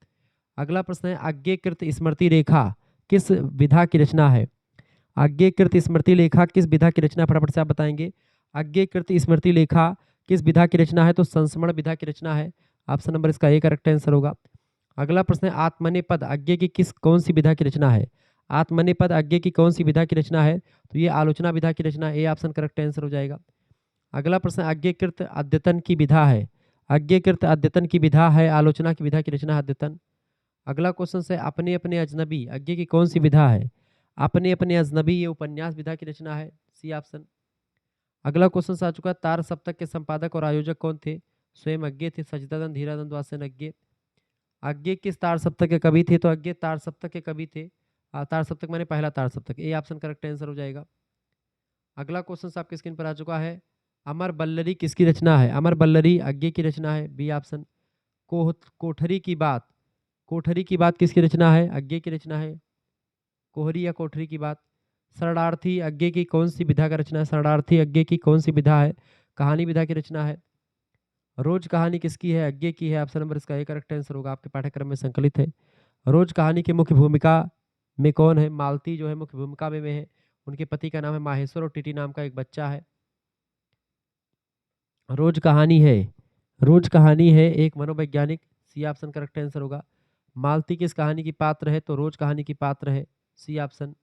A: अगला प्रश्न है, आज्ञेकृत स्मृति रेखा किस विधा की रचना है? आज्ञेकृत स्मृति लेखा किस विधा की रचना? फटाफट से आप बताएंगे। आज्ञेकृत स्मृति लेखा किस विधा की रचना है? तो संस्मरण विधा की रचना है। ऑप्शन नंबर इसका ए करेक्ट आंसर होगा। अगला प्रश्न है, आत्मनेपद आज्ञे की कौन सी विधा की रचना है? आत्मनेपद आज्ञे की कौन सी विधा की रचना है? तो ये आलोचना विधा की रचना, ए ऑप्शन करेक्ट आंसर हो जाएगा। अगला प्रश्न, आज्ञेकृत अद्यतन की विधा है? आज्ञेकृत अद्यतन की विधा है आलोचना की विधा की रचना अद्यतन। अगला क्वेश्चन है, अपने अपने अजनबी आज्ञे की कौन सी विधा है? अपने अपने अजनबी ये उपन्यास विधा की रचना है। C option. अगला क्वेश्चन आ चुका है, तार सप्तक के संपादक और आयोजक कौन थे? स्वयं अज्ञे थे, सचिदानंद धीरानंद वासन अज्ञे। आज्ञे किस तार सप्तक के कवि थे? तो आज्ञे तार सप्तक के कवि थे। तार सप्तक माने पहला तार सप्तक, ए ऑप्शन करेक्ट आंसर हो जाएगा। अगला क्वेश्चन आपके स्क्रीन पर आ चुका है, अमर बल्लरी किसकी रचना है? अमर बल्लरी आज्ञे की रचना है। B option. कोठरी की बात, कोठरी की बात किसकी रचना है? आज्ञे की रचना है। कोहरी या कोठरी की बात। शरणार्थी आज्ञे की कौन सी विधा का रचना है? शरणार्थी आज्ञे की कौन सी विधा है? कहानी विधा की रचना है। रोज कहानी किसकी है? अज्ञे की है। ऑप्शन नंबर इसका ए करेक्ट आंसर होगा, आपके पाठ्यक्रम में संकलित है। रोज कहानी की मुख्य भूमिका में कौन है? मालती जो है मुख्य भूमिका में है। उनके पति का नाम है माहेश्वर और टीटी नाम का एक बच्चा है। रोज कहानी है, रोज कहानी है एक मनोवैज्ञानिक, सी ऑप्शन करेक्ट आंसर होगा। मालती किस कहानी की पात्र है? तो रोज कहानी की पात्र है, सी ऑप्शन।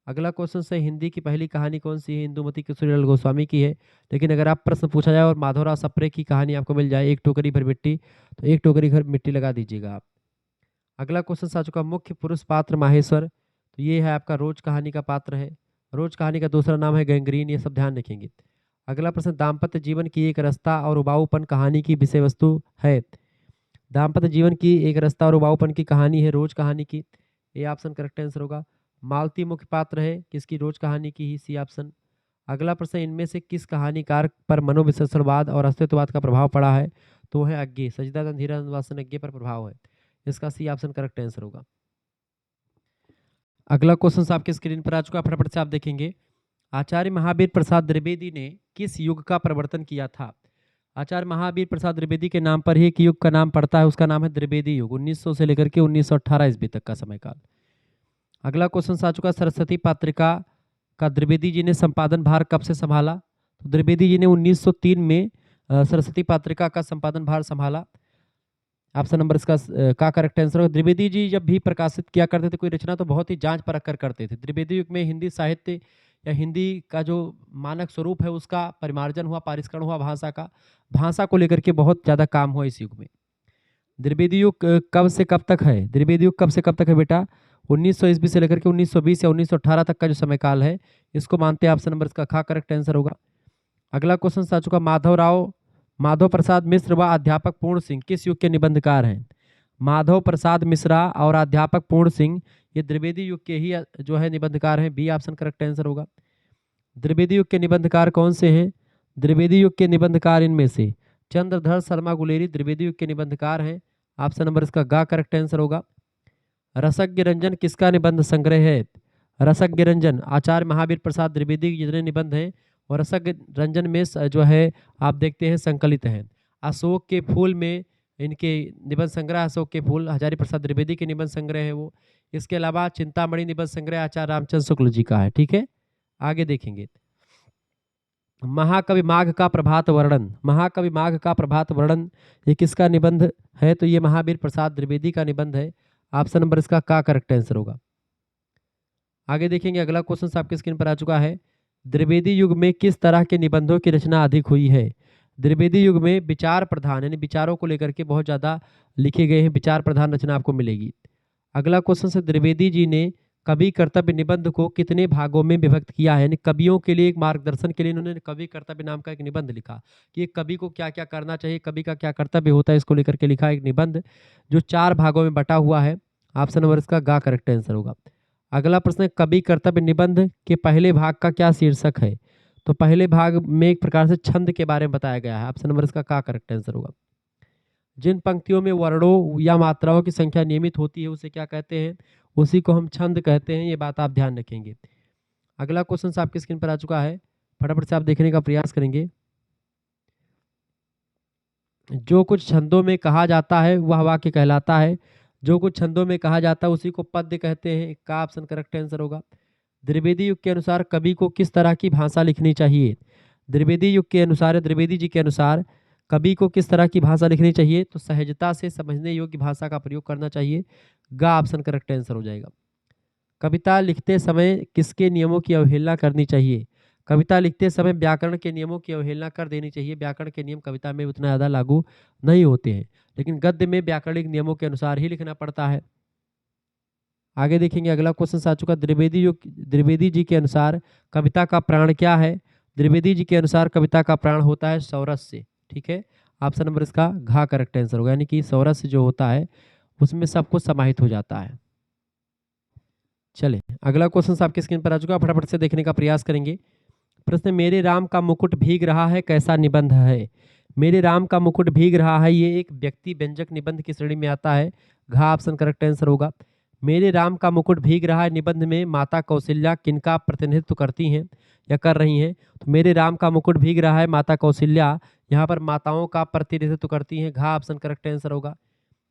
A: अगला क्वेश्चन से हिंदी की पहली कहानी कौन सी है? इंदुमती किशोरीलाल गोस्वामी की है। लेकिन अगर आप प्रश्न पूछा जाए और माधवराव सप्रे की कहानी आपको मिल जाए, एक टोकरी भर मिट्टी, तो एक टोकरी भर मिट्टी लगा दीजिएगा आप। अगला क्वेश्चन आ चुका, मुख्य पुरुष पात्र माहेश्वर, तो ये है आपका रोज कहानी का पात्र है। रोज कहानी का दूसरा नाम है गैंग्रीन, ये सब ध्यान रखेंगे। अगला प्रश्न, दाम्पत्य जीवन की एक रस्ता और उबाऊपन कहानी की विषय वस्तु है। दाम्पत्य जीवन की एक रस्ता और उबाऊपन की कहानी है रोज कहानी की, ए ऑप्शन करेक्ट आंसर होगा। मालती मुख्य पात्र है किसकी? रोज कहानी की ही, सी ऑप्शन। अगला प्रश्न, इनमें से किस कहानीकार पर मनोविश्लेषणवाद और अस्तित्ववाद का प्रभाव पड़ा है? तो वो है अज्ञे, सच्चिदानंद हीरानंद वासन अज्ञे पर प्रभाव है, इसका सी ऑप्शन करेक्ट आंसर होगा। अगला क्वेश्चन आपके स्क्रीन पर आ चुका है, फटाफट से आप देखेंगे। आचार्य महावीर प्रसाद द्विवेदी ने किस युग का प्रवर्तन किया था? आचार्य महावीर प्रसाद द्विवेदी के नाम पर ही एक युग का नाम पड़ता है, उसका नाम है द्विवेदी युग, 1900 से लेकर के 1918 ईस्वी तक का समय काल। अगला क्वेश्चन आ चुका, सरस्वती पात्रिका का द्विवेदी जी ने संपादन भार कब से संभाला? तो द्विवेदी जी ने 1903 में सरस्वती पात्रिका का संपादन भार संभाला। ऑप्शन नंबर इसका का करेक्ट आंसर होगा। द्विवेदी जी जब भी प्रकाशित किया करते थे कोई रचना, तो बहुत ही जांच परख कर करते थे। द्विवेदी युग में हिंदी साहित्य या हिंदी का जो मानक स्वरूप है उसका परिमार्जन हुआ, पारिष्करण हुआ भाषा का। भाषा को लेकर के बहुत ज़्यादा काम हुआ इस युग में। द्विवेदी युग कब से कब तक है? द्विवेदी युग कब से कब तक है बेटा? 1900 ईस्वी से लेकर के 1920 या 1918 तक का जो समय काल है, इसको मानते हैं। ऑप्शन नंबर इसका खा करेक्ट आंसर होगा। अगला क्वेश्चन आ चुका, माधव प्रसाद मिश्र व अध्यापक पूर्ण सिंह किस युग के निबंधकार हैं? माधव प्रसाद मिश्रा और अध्यापक पूर्ण सिंह ये द्विवेदी युग के ही जो है निबंधकार हैं, बी ऑप्शन करेक्ट आंसर होगा। द्विवेदी युग के निबंधकार कौन से हैं? द्विवेदी युग के निबंधकार इनमें से चंद्रधर शर्मा गुलेरी द्विवेदी युग के निबंधकार हैं, ऑप्शन नंबर इसका गा करेक्ट आंसर होगा। रसज्ञ रंजन किसका निबंध संग्रह है? रसज्ञ रंजन आचार्य महावीर प्रसाद द्विवेदी के जितने निबंध हैं और रसज्ञ रंजन में जो है आप देखते हैं संकलित हैं। अशोक के फूल में इनके निबंध संग्रह, अशोक के फूल हजारी प्रसाद द्विवेदी के निबंध संग्रह है वो। इसके अलावा चिंतामणि निबंध संग्रह आचार्य रामचंद्र शुक्ल जी का है। ठीक है, आगे देखेंगे। महाकवि माघ का प्रभात वर्णन, महाकवि माघ का प्रभात वर्णन ये किसका निबंध है? तो ये महावीर प्रसाद द्विवेदी का निबंध है, ऑप्शन नंबर इसका का करेक्ट आंसर होगा। आगे देखेंगे, अगला क्वेश्चन आपके स्क्रीन पर आ चुका है। द्विवेदी युग में किस तरह के निबंधों की रचना अधिक हुई है? द्विवेदी युग में विचार प्रधान यानी विचारों को लेकर के बहुत ज़्यादा लिखे गए हैं, विचार प्रधान रचना आपको मिलेगी। अगला क्वेश्चन से, द्विवेदी जी ने कवि कर्तव्य निबंध को कितने भागों में विभक्त किया है? यानी कवियों के लिए एक मार्गदर्शन के लिए इन्होंने कवि कर्तव्य नाम का एक निबंध लिखा कि एक कवि को क्या क्या करना चाहिए, कवि का क्या कर्तव्य होता है, इसको लेकर के लिखा एक निबंध जो 4 भागों में बटा हुआ है। ऑप्शन नंबर इसका गा करेक्ट आंसर होगा। अगला प्रश्न है, कवि कर्तव्य निबंध के पहले भाग का क्या शीर्षक है? तो पहले भाग में एक प्रकार से छंद के बारे में बताया गया है, ऑप्शन नंबर इसका का करेक्ट आंसर होगा। जिन पंक्तियों में वर्णों या मात्राओं की संख्या नियमित होती है उसे क्या कहते हैं? उसी को हम छंद कहते हैं, ये बात आप ध्यान रखेंगे। अगला क्वेश्चन आपकी स्क्रीन पर आ चुका है, फटाफट से आप देखने का प्रयास करेंगे। जो कुछ छंदों में कहा जाता है वह वाक्य कहलाता है, जो कुछ छंदों में कहा जाता है उसी को पद्य कहते हैं, का ऑप्शन करेक्ट आंसर होगा। द्विवेदी युग के अनुसार कवि को किस तरह की भाषा लिखनी चाहिए? द्विवेदी युग के अनुसार, द्विवेदी जी के अनुसार कवि को किस तरह की भाषा लिखनी चाहिए? तो सहजता से समझने योग्य भाषा का प्रयोग करना चाहिए, गा ऑप्शन करेक्ट आंसर हो जाएगा। कविता लिखते समय किसके नियमों की अवहेलना करनी चाहिए? कविता लिखते समय व्याकरण के नियमों की अवहेलना कर देनी चाहिए। व्याकरण के नियम कविता में उतना ज़्यादा लागू नहीं होते हैं, लेकिन गद्य में व्याकरणिक नियमों के अनुसार ही लिखना पड़ता है। आगे देखेंगे, अगला क्वेश्चन आ चुका, द्विवेदी जी के अनुसार कविता का प्राण क्या है? द्विवेदी जी के अनुसार कविता का प्राण होता है सौरस्य। ठीक है, ऑप्शन नंबर इसका घा करेक्ट आंसर होगा, यानी कि सौरस्य जो होता है उसमें सब कुछ समाहित हो जाता है। चले, अगला क्वेश्चन आपके स्क्रीन पर आ चुका, फटाफट से देखने का प्रयास करेंगे। प्रश्न, मेरे राम का मुकुट भीग रहा है कैसा निबंध है? मेरे राम का मुकुट भीग रहा है ये एक व्यक्ति व्यंजक निबंध की श्रेणी में आता है, घा ऑप्शन करेक्ट आंसर होगा। मेरे राम का मुकुट भीग रहा है निबंध में माता कौशल्या किनका प्रतिनिधित्व करती हैं या कर रही हैं? तो मेरे राम का मुकुट भीग रहा है माता कौशल्या यहाँ पर माताओं का प्रतिनिधित्व करती हैं। घा ऑप्शन करेक्ट आंसर होगा।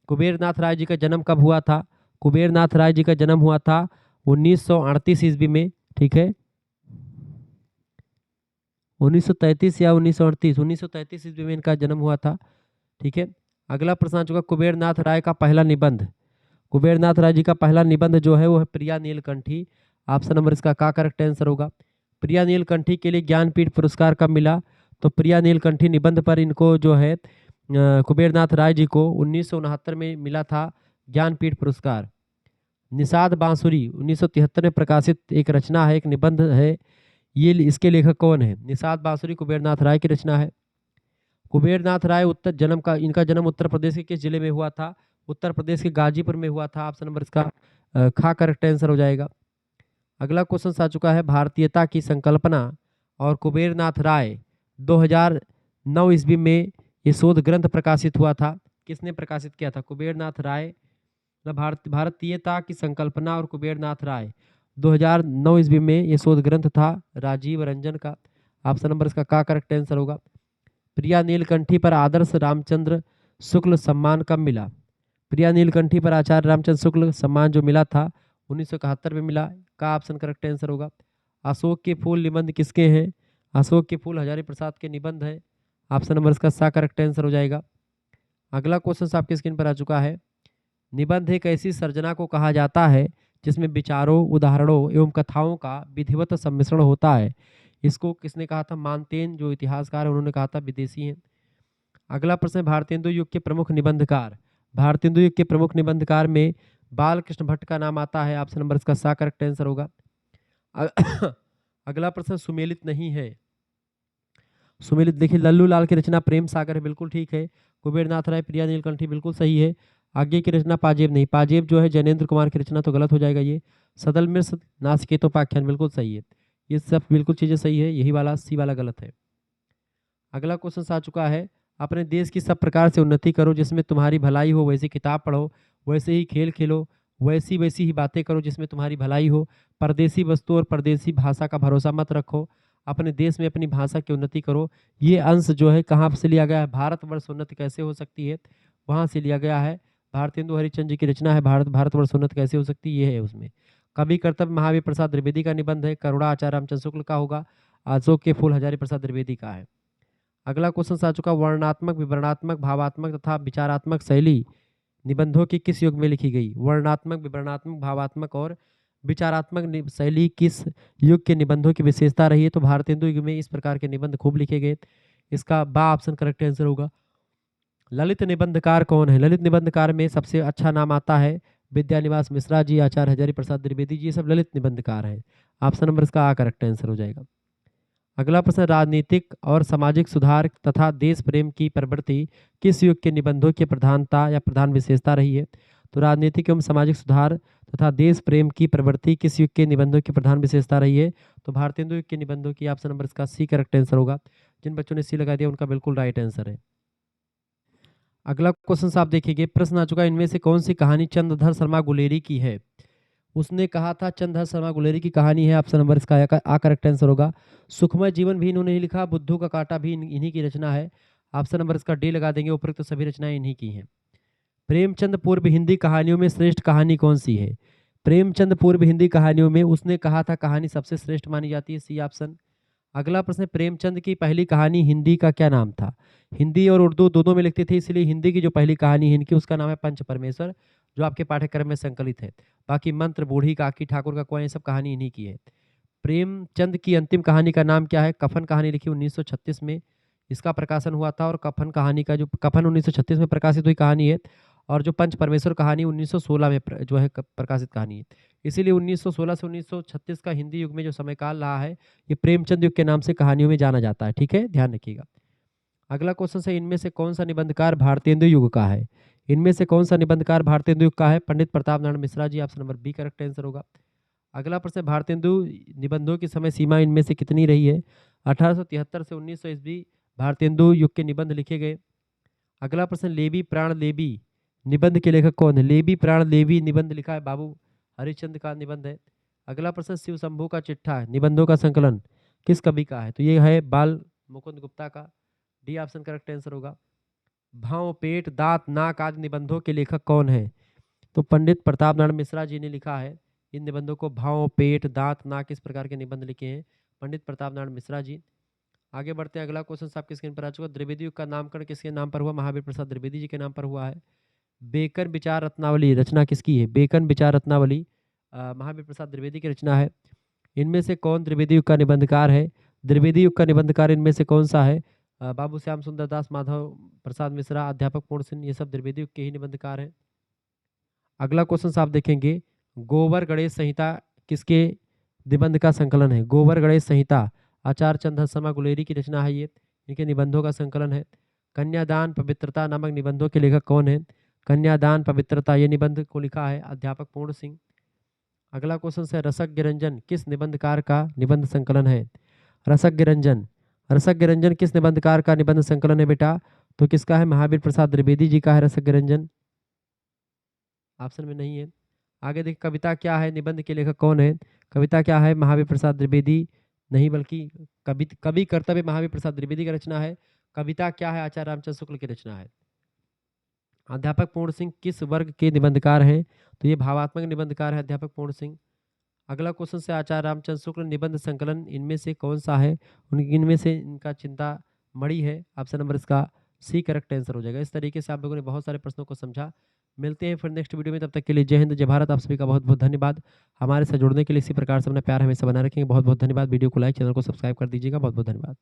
A: कुबेरनाथ राय जी का जन्म कब हुआ था? कुबेरनाथ राय जी का जन्म हुआ था 1938 ईस्वी में। ठीक है, 1933 या 1938, 1933 ईस्वी में इनका जन्म हुआ था। ठीक है, अगला प्रश्न आ चुका कुबेरनाथ राय का पहला निबंध। कुबेरनाथ राय जी का पहला निबंध जो है वो है प्रिया नीलकंठी। ऑप्शन नंबर इसका का करेक्ट आंसर होगा। प्रिया नीलकंठी के लिए ज्ञानपीठ पुरस्कार कब मिला? तो प्रिया नीलकंठी निबंध पर इनको जो है कुबेरनाथ राय जी को 1969 में मिला था ज्ञानपीठ पुरस्कार। निषाद बांसुरी 1973 में प्रकाशित एक रचना है, एक निबंध है, ये इसके लेखक कौन है? निषाद बांसुरी कुबेरनाथ राय की रचना है। कुबेरनाथ राय इनका जन्म उत्तर प्रदेश के किस जिले में हुआ था? उत्तर प्रदेश के गाजीपुर में हुआ था। ऑप्शन नंबर इसका खा करेक्ट आंसर हो जाएगा। अगला क्वेश्चन आ चुका है भारतीयता की संकल्पना और कुबेरनाथ राय 2009 ईस्वी में ये शोध ग्रंथ प्रकाशित हुआ था। किसने प्रकाशित किया था? कुबेरनाथ राय। भारतीयता की संकल्पना और कुबेरनाथ राय 2009 ईस्वी में ये शोध ग्रंथ था राजीव रंजन का। ऑप्शन नंबर इसका का करेक्ट आंसर होगा। प्रिया नीलकंठी पर आदर्श रामचंद्र शुक्ल सम्मान कब मिला? प्रिया नीलकंठी पर आचार्य रामचंद्र शुक्ल सम्मान जो मिला था 1971 में मिला। का ऑप्शन करेक्ट आंसर होगा। अशोक के फूल निबंध किसके हैं? अशोक के फूल हजारी प्रसाद के निबंध है। ऑप्शन नंबर इसका सा करेक्ट आंसर हो जाएगा। अगला क्वेश्चन आपकी स्क्रीन पर आ चुका है। निबंध एक ऐसी सर्जना को कहा जाता है जिसमें विचारों, उदाहरणों एवं कथाओं का विधिवत सम्मिश्रण होता है। इसको किसने कहा था? मानतेन जो इतिहासकार है उन्होंने कहा था, विदेशी हैं। अगला प्रश्न है भारतेंदु युग के प्रमुख निबंधकार। भारतेंदु युग के प्रमुख निबंधकार में बाल कृष्ण भट्ट का नाम आता है। ऑप्शन नंबर इसका सा करेक्ट आंसर होगा। अगला प्रश्न सुमेलित नहीं है। सुमेलित देखिए लल्लू लाल की रचना प्रेम सागर है, बिल्कुल ठीक है। कुबेरनाथ राय, प्रिया नीलकंठी बिल्कुल सही है। आगे की रचना पाजेब नहीं, पाजेब जो है जैनेन्द्र कुमार की रचना, तो गलत हो जाएगा ये। सदल मिश्र नाचिकेतोपाख्यान बिल्कुल सही है। ये सब बिल्कुल चीजें सही है, यही वाला सी वाला गलत है। अगला क्वेश्चन आ चुका है अपने देश की सब प्रकार से उन्नति करो जिसमें तुम्हारी भलाई हो, वैसी किताब पढ़ो, वैसे ही खेल खेलो, वैसी वैसी ही बातें करो जिसमें तुम्हारी भलाई हो, परदेसी वस्तु और परदेसी भाषा का भरोसा मत रखो, अपने देश में अपनी भाषा की उन्नति करो। ये अंश जो है कहाँ से लिया गया है? भारतवर्ष उन्नति कैसे हो सकती है, वहाँ से लिया गया है। भारतेंदु हरिश्चंद्र जी की रचना है भारतवर्ष उन्नति कैसे हो सकती है, ये है उसमें। कवि कर्तव्य महावीर प्रसाद द्विवेदी का निबंध है। करुणा आचार्य रामचंद्र शुक्ल का होगा। अशोक के फूल हजारी प्रसाद द्विवेदी का है। अगला क्वेश्चन आ चुका वर्णनात्मक, विवरणात्मक, भावात्मक तथा विचारात्मक शैली निबंधों की किस युग में लिखी गई? वर्णनात्मक, विवरणात्मक, भावात्मक और विचारात्मक शैली किस युग के निबंधों की विशेषता रही है? तो भारतेंदु युग में इस प्रकार के निबंध खूब लिखे गए। इसका बा ऑप्शन करेक्ट आंसर होगा। ललित निबंधकार कौन है? ललित निबंधकार में सबसे अच्छा नाम आता है विद्यानिवास मिश्रा जी, आचार्य हजारी प्रसाद द्विवेदी जी, ये सब ललित निबंधकार हैं। ऑप्शन नंबर इसका आ करेक्ट आंसर हो जाएगा। अगला प्रश्न राजनीतिक और सामाजिक सुधार तथा देश प्रेम की प्रवृत्ति किस युग के निबंधों की प्रधानता या प्रधान विशेषता रही है? तो राजनीतिक एवं सामाजिक सुधार तथा देश प्रेम की प्रवृत्ति किस युग के निबंधों की प्रधान विशेषता रही है? तो भारतेंदु युग के निबंधों की। ऑप्शन नंबर इसका सी करेक्ट आंसर होगा। जिन बच्चों ने सी लगा दिया उनका बिल्कुल राइट आंसर है। अगला क्वेश्चन आप देखिए, प्रश्न आ चुका है इनमें से कौन सी कहानी चंद्रधर शर्मा गुलेरी की है? उसने कहा था चंद्रधर शर्मा गुलेरी की कहानी है। ऑप्शन नंबर इसका आ करेक्ट आंसर होगा। सुखमय जीवन भी इन्होंने ही लिखा, बुद्धू का कांटा भी इन्हीं की रचना है। ऑप्शन नंबर इसका डी लगा देंगे, उपरोक्त तो सभी रचनाएं इन्हीं की हैं। प्रेमचंद पूर्व हिंदी कहानियों में श्रेष्ठ कहानी कौन सी है? प्रेमचंद पूर्व हिंदी कहानियों में उसने कहा था कहानी सबसे श्रेष्ठ मानी जाती है, सी ऑप्शन। अगला प्रश्न, प्रेमचंद की पहली कहानी हिंदी का क्या नाम था? हिंदी और उर्दू दोनों में लिखते थे, इसलिए हिंदी की जो पहली कहानी है इनकी उसका नाम है पंच परमेश्वर, जो आपके पाठ्यक्रम में संकलित है। बाकी मंत्र, बूढ़ी काकी, ठाकुर का कुआं, ये सब कहानी इन्हीं की है। प्रेमचंद की अंतिम कहानी का नाम क्या है? कफन कहानी लिखी 1936 में इसका प्रकाशन हुआ था। और कफन कहानी का जो कफन 1936 में प्रकाशित हुई कहानी है, और जो पंच परमेश्वर कहानी 1916 में जो है प्रकाशित कहानी है। इसीलिए 1916 से 1936 का हिंदी युग में जो समयकाल रहा है ये प्रेमचंद युग के नाम से कहानियों में जाना जाता है। ठीक है, ध्यान रखिएगा। अगला क्वेश्चन है इनमें से कौन सा निबंधकार भारतेंदु युग का है? इनमें से कौन सा निबंधकार भारतेंदु युग का है? Pandit Pratap Narayan Mishra ji. Option number B correct answer होगा। अगला प्रश्न, भारतेंदु निबंधों की समय सीमा इनमें से कितनी रही है? 1873 से 1900 ईस्वी भारतेंदु युग के निबंध लिखे गए। अगला प्रश्न, लेवी प्राण लेवी निबंध के लेखक कौन है? लेवी प्राण लेवी निबंध लिखा है बाबू हरिश्चंद्र का निबंध है। अगला प्रश्न, शिव शंभू का चिट्ठा है निबंधों का संकलन किस कवि का है? तो ये है बाल मुकुंद गुप्ता का। डी ऑप्शन करेक्ट आंसर होगा। भाव पेट दांत नाक आदि निबंधों के लेखक कौन है? तो पंडित प्रताप नारायण मिश्रा जी ने लिखा है इन निबंधों को। भाव पेट दांत नाक इस प्रकार के निबंध लिखे हैं पंडित प्रताप नारायण मिश्रा जी। आगे बढ़ते हैं, अगला क्वेश्चन आपकी स्क्रीन पर आ चुका। द्विवेदी युग का नामकरण किसके नाम पर हुआ? महावीर प्रसाद द्विवेदी जी के नाम पर हुआ है। बेकन विचार रत्नावली रचना किसकी है? बेकन विचार रत्नावली महावीर प्रसाद द्विवेदी की रचना है। इनमें से कौन द्विवेदी युग का निबंधकार है? द्विवेदी युग का निबंधकार इनमें से कौन सा है? बाबू श्याम सुंदर दास, माधव प्रसाद मिश्रा, अध्यापक पूर्ण सिंह, ये सब द्विवेदी युग के ही निबंधकार हैं। अगला क्वेश्चन आप देखेंगे, गोबर गणेश संहिता किसके निबंध का संकलन है? गोबर गणेश संहिता आचार्य चंद्र शर्मा गुलेरी की रचना है। ये इनके निबंधों का संकलन है। कन्यादान पवित्रता नामक निबंधों के लेखक कौन है? कन्यादान पवित्रता ये निबंध को लिखा है अध्यापक पूर्ण सिंह। अगला क्वेश्चन है, रसज्ञ रंजन किस निबंधकार का निबंध संकलन है? रसज्ञ रंजन, रसज्ञ रंजन किस निबंधकार का निबंध संकलन है बेटा? तो किसका है? महावीर प्रसाद द्विवेदी जी का है रसज्ञ रंजन। ऑप्शन में नहीं है। आगे देखिए, कविता क्या है निबंध के लेखक कौन है? कविता क्या है? महावीर प्रसाद द्विवेदी नहीं बल्कि कवि कर्तव्य महावीर प्रसाद द्विवेदी की रचना है। कविता क्या है? आचार्य रामचंद्र शुक्ल की रचना है। अध्यापक पूर्ण सिंह किस वर्ग के निबंधकार हैं? तो ये भावात्मक निबंधकार है अध्यापक पूर्ण सिंह। अगला क्वेश्चन से, आचार्य रामचंद्र शुक्ल निबंध संकलन इनमें से कौन सा है? इनमें से इनका चिंता मणि है। ऑप्शन नंबर इसका सी करेक्ट आंसर हो जाएगा। इस तरीके से आप लोगों ने बहुत सारे प्रश्नों को समझा। मिलते हैं फिर नेक्स्ट वीडियो में, तब तक के लिए जय हिंद जय भारत। आप सभी का बहुत बहुत धन्यवाद। हमारे साथ जुड़ने के लिए इसी प्रकार से अपना प्यार हमेशा बना रखेंगे। बहुत बहुत धन्यवाद। वीडियो को लाइक, चैनल को सब्सक्राइब कर दीजिएगा। बहुत बहुत धन्यवाद।